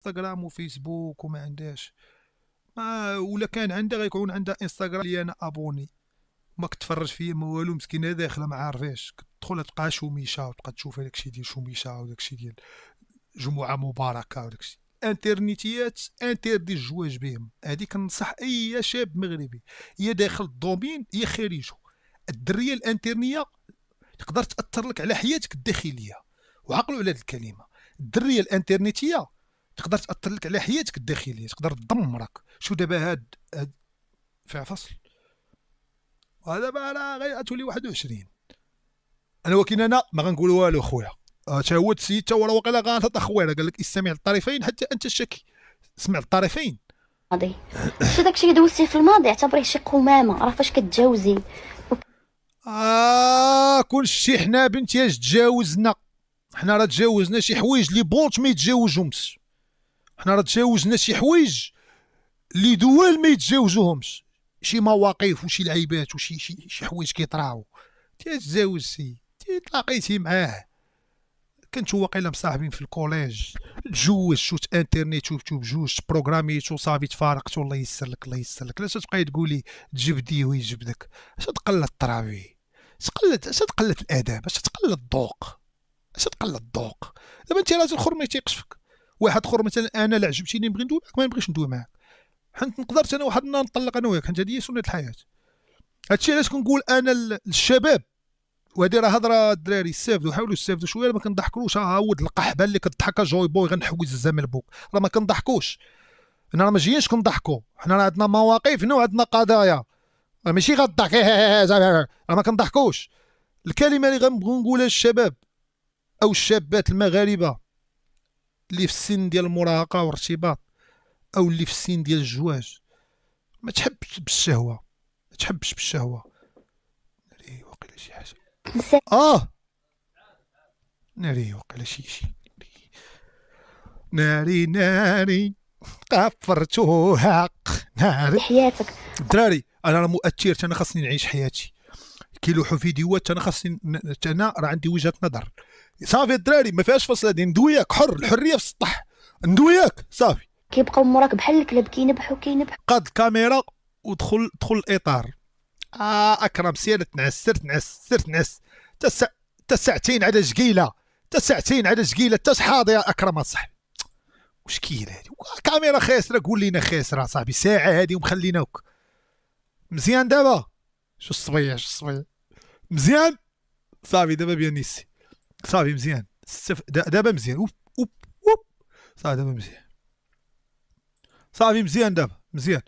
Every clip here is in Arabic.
انستغرام وفيسبوك وما عندهاش، ما ولا كان عندها غيكون عندها انستغرام اللي انا ابوني ما كتفرج فيا ما والو، مسكينه داخله ما عارفاش، كتدخل تلقى شوميشه وتبقى تشوف داكشي ديال شوميشه وداكشي ديال جمعه مباركه وداكشي. انترنيتيات انتردي الزواج بهم، هذه كنصح اي شاب مغربي يا داخل الدومين يا خارجه. الدريه الانترنيه تقدر تاثر لك على حياتك الداخليه، وعقلوا على هذه الكلمه. الدريه الانترنيتيه تقدر تاثر لك على حياتك الداخليه، تقدر تدمرك. شو دابا هاد فيها فصل، وهذا بقى راه غيتولي 21. انا ولكن انا ما غنقول والو خويا، تا هو السيد تا هو راه واقيلا غلط اخويا، قال لك استمع الطرفين حتى انت الشكي، اسمع الطرفين. الماضي شي داكشي اللي دوزتي في الماضي اعتبريه شي قمامه، راه فاش كتجاوزي كل شي حنا بنتياج تجاوزنا، حنا راه تجاوزنا شي حوايج اللي بولت ما يتجاوزهمش، حنا راه تجاوزنا شي حوايج اللي دول ما يتجاوزوهمش، شي مواقف وشي لعيبات وشي شي حوايج كيطراو تيتجاوزتي تلاقيتي معاه. كنتو واقيلا مصاحبين في الكوليج، تجوزتو انترنيتو بجوج بروغراميتو صافي تفارقتو، الله يسر لك الله يسر لك. علاش تبقاي تقولي تجبديه ويجبدك؟ اش تقلد الطرابي، اش تقلد الاداب، اش تقلد الذوق، اش تقلد الذوق. دابا انت راجل اخر ما يتيقش فيك، واحد اخر مثلا انا لا عجبتيني نبغي ندوي معاك ما نبغيش ندوي معاك، حنت نقدرت انا واحد النهار نطلق انا وياك، حيت هذه هي سنه الحياه. هادشي علاش كنقول انا للشباب، وهادي راه هضره الدراري استافدوا، حاولوا يستافدوا شويه، ما كنضحكوش. ود القحبه اللي كتضحك جوي بوي غنحوز الزمن بوك، راه ما كنضحكوش، حنا راه ما جايينش كنضحكوا، حنا راه عندنا مواقف هنا وعندنا قضايا، ماشي غضحك راه ما كنضحكوش. الكلمه اللي غنبغيو نقولها للشباب او الشابات المغاربه اللي في السن ديال المراهقه والارتباط، او اللي في السن ديال الزواج، ما تحبش بالشهوه، ما تحبش بالشهوه. ناري واقيلا شي حاجه، ناري واقيلا شي ناري ناري قفرتوها ناري. حياتك. الدراري انا راه مؤثر، انا خاصني نعيش حياتي، كيلوحوا فيديوهات انا خاصني، انا راه عندي وجهه نظر. صافي الدراري ما فيهاش فصل، هادي ندوياك حر، الحريه في السطح، ندوياك صافي. كيبقاو موراك بحال الكلاب كينبحوا قاد الكاميرا ودخل الاطار. اكرم سير تنعس، سير تنعس، سير تنعس، تا ساعتين على جقيله، تا ساعتين على جقيله، تا شحاض يا اكرم اصاحبي. واش كاين هادي كاميرا خاسره؟ قول لينا خاسره صاحبي، ساعه هادي ومخليناوك مزيان. دابا شو الصبيه، شو الصبيه مزيان صافي، دابا بيانيسي صافي مزيان، دابا مزيان، اوب اوب اوب صافي دابا مزيان، صافي مزيان دابا مزيان.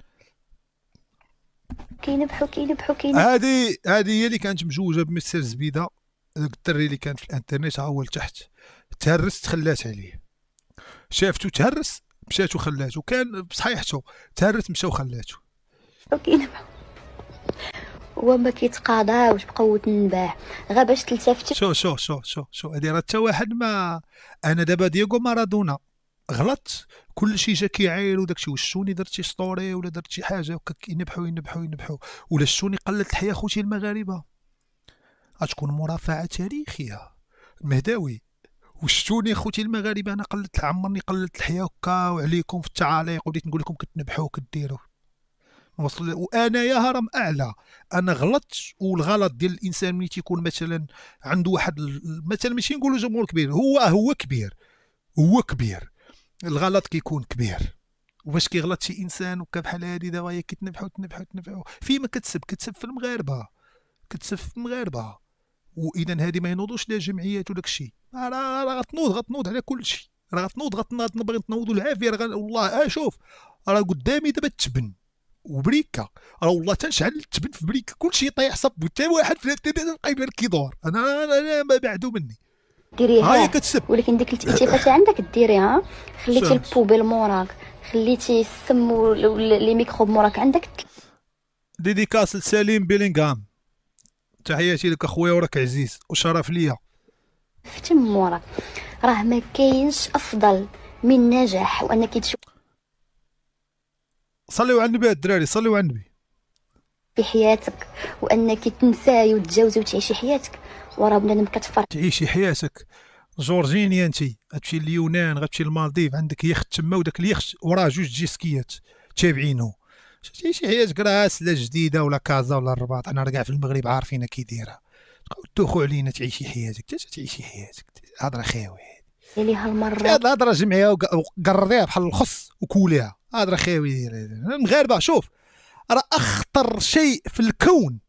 كينبحوا هذه هي اللي كانت مجوجه بمستر زبيده، داك الدري اللي كان في الانترنيت ها هو لتحت، تهرس تخلات عليه، شافتو تهرس مشات وخلاتو، كان بصحيحته تهرس مشى وخلاتو. كينبحوا وما كيتقاضاوش بقوه النباح غير باش تلتفتي. شو هادي راه حتى واحد ما. انا دابا دييغو مارادونا غلط، كل شيء جا كيعاير وداكشي، واش شوني درت شي ستوري ولا درت شي حاجه وكا ينبحوا، ولا شوني قلت الحياه خوتي المغاربه، غتكون مرافعه تاريخيه. المهداوي وشتوني خوتي المغاربه، انا عمرني قلت الحياه هكا وعليكم في التعاليق وديت نقول لكم كتنبحوا وكديروا وصل. وانا يا هرم اعلى، انا غلطت، والغلط ديال الانسان ملي تيكون مثلا عنده واحد مثلا ماشي نقولوا جمهور كبير، هو كبير، هو كبير، الغلط كيكون كبير. وفاش كيغلط شي انسان وكا بحال هادي دابا هي كتنبحوا فيما كتسب في المغاربه، كتسب في المغاربه. واذا هادي ما ينوضوش لا جمعيات ولا داكشي، راه غتنوض على كل شيء، راه غتنوض نبغي تنوضوا العافيه، والله شوف راه قدامي دابا التبن وبريكا، راه والله تنشعل التبن في بريكا كلشي يطيح صب، حتى واحد في الانترنت بقى يبان كيدور، انا ما بعدو مني. ديريها ها هي كتسب، ولكن ديك الالتفاته عندك ديريها، خليتي البوبيل موراك، خليتي السم لي ميكروب موراك عندك. ديديكاس لسليم بيلينغهام، تحياتي لك اخويا وراك عزيز وشرف ليا. فتم موراك، راه ما كاينش افضل من نجاح وانك تشوف صليوا على النبي الدراري، صليوا على النبي في حياتك، وانك تنساي وتجاوزي وتعيشي حياتك، وراه بنادم كتفرق تعيشي حياتك. جورجينيا انت غتمشي لليونان، غتمشي للمالديف، عندك يخت تما، وداك اليخت وراه جوج جيسكيات تابعينه. تعيشي حياتك راه لا جديده ولا كازا ولا الرباط، حنا راه كاع في المغرب عارفين كي دايره. دوخوا علينا تعيشي حياتك، تعيشي حياتك هضره خاوي اللي هالمره هاد الهضره جمعيها وقرضيها بحال الخص وكوليها. هضره خاوي المغاربه. شوف راه اخطر شيء في الكون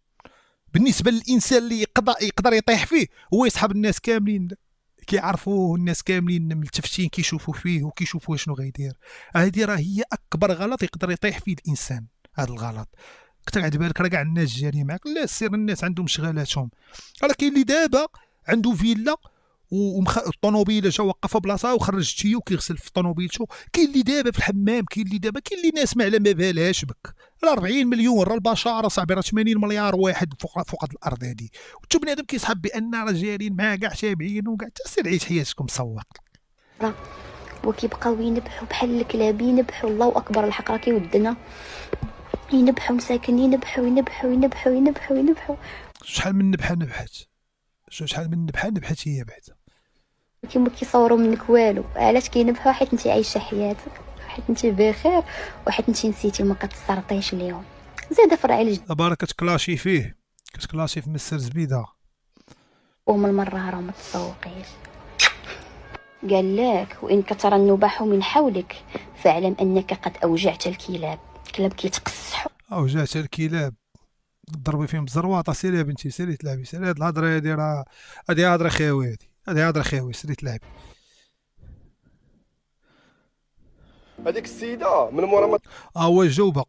بالنسبه للانسان اللي يقدر يطيح فيه هو يصحاب الناس كاملين كيعرفوه، الناس كاملين ملتفتين كيشوفوا فيه وكيشوفوا شنو غيدير. هذه راه هي اكبر غلط يقدر يطيح فيه الانسان. هذا الغلط كتر على بالك راه كاع الناس جاري معاك، لا سير الناس عندهم شغالاتهم. راه كاين اللي دابا عنده فيلا الطوموبيله جا وقفها بلاصه وخرج تيو كيغسل في طوموبيلته. كاين اللي دابا في الحمام، كاين اللي ناس ما على ما بالهاش بك. راه 40 مليون راه البشر صاحبي، راه 80 مليار واحد فوق هاد الارض هادي، وانتو بنادم كيسحب بان راه جارين معاه كاع تابعين وكاع. سير عيش حياتكم مسوق. وكيبقاو ينبحوا بحال الكلاب، ينبحوا الله اكبر الحق راه كيودنا، ينبحوا مساكن، ينبحوا. شحال من نبحه نبحت، شحال من نبحه نبحت هي بعدا. كيما كيصوروا منك والو. علاش كينبحوا؟ حيت انت عايشه حياتك، حيت انت بخير، وحيت انت نسيتي ما كتسرطيش ليهم. زيد فرع الجد دابا كتكلاشي فيه، كتكلاشي في مستر زبيده، وهم المره راه ما تسوقيش. قال لك وان كثر النباح من حولك فاعلم انك قد اوجعت الكلاب. الكلاب كيتقصحوا. اوجعت الكلاب ضربي فيهم بزرواطه. سيري يا بنتي سيري تلعبي، سيري. هاد الهضره هادي راه هادي هضره خاوي، هادي هضره خاوي. سيري تلعبي. هذيك السيده من مورا ما هو جاوبه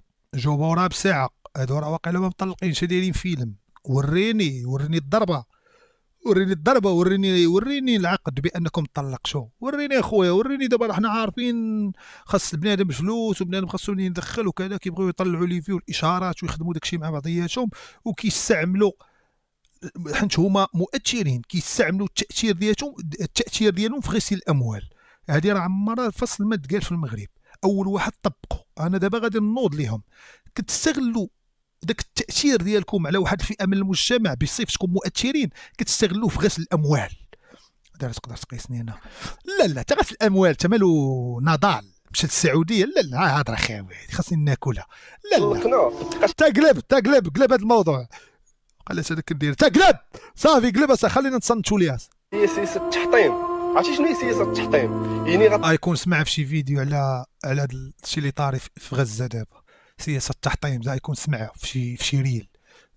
وراه بساعه. هادو راه واقيلا ما مطلقينش، دايرين فيلم. وريني الضربه، وريني العقد بانكم طلقتوا. وريني اخويا، وريني. دابا راه حنا عارفين خاص البنادم فلوس، وبنادم خاصو يدخل وكذا، كيبغيو يطلعوا لي فيه الاشارات ويخدموا داكشي مع بعضياتهم، وكيستعملوا حيت هما مؤثرين كيستعملوا التاثير ديالهم في غسيل الاموال. هذه راه عمرها الفصل ما تقال في المغرب. اول واحد طبقوا، انا دابا غادي نوض ليهم. كتستغلوا داك التاثير ديالكم على واحد الفئه من المجتمع بصفتكم مؤثرين، كتستغلوه في غسل الاموال. دابا تقدر تقيسني انا؟ لا تا غسل الاموال تمالو نضال مشات السعوديه. لا هضره خاوي خاصني ناكلها. لا تقلب هذا الموضوع. قالت هذاك كدير تقلب صافي قلب. خلينا نصنتوا ليها. هي سياسه التحطيم. عرفتي شنو هي سياسه التحطيم؟ يعني غيكون سمع في شي فيديو على هذا الشيء اللي طاري في غزه دابا، سياسه التحطيم. يكون سمع في شي ريل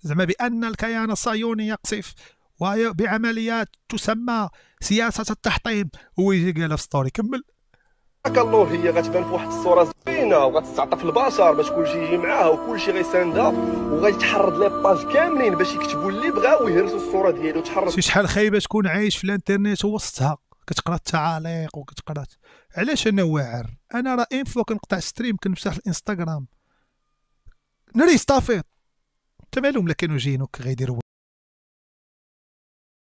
زعما بان الكيان الصهيوني يقصف بعمليات تسمى سياسه التحطيم. هو يجي قالها في ستوري. كمل. كالور هي غتبان في واحد الصوره زوينه وغتستعطف البشر باش كلشي يجي معاها وكلشي غيساندها، وغيتحرض لي باج كاملين باش يكتبوا اللي بغاو ويهرسوا الصوره ديالو. تحرض شحال خايبه تكون عايش في الانترنت ووسطها كتقرا التعاليق وكتقرا. علاش انا واعر؟ انا راه انفو كنقطع ستريم كنمسح الانستغرام نري ستافيط. انت مالهم لا كانوا جايينوك غيديروا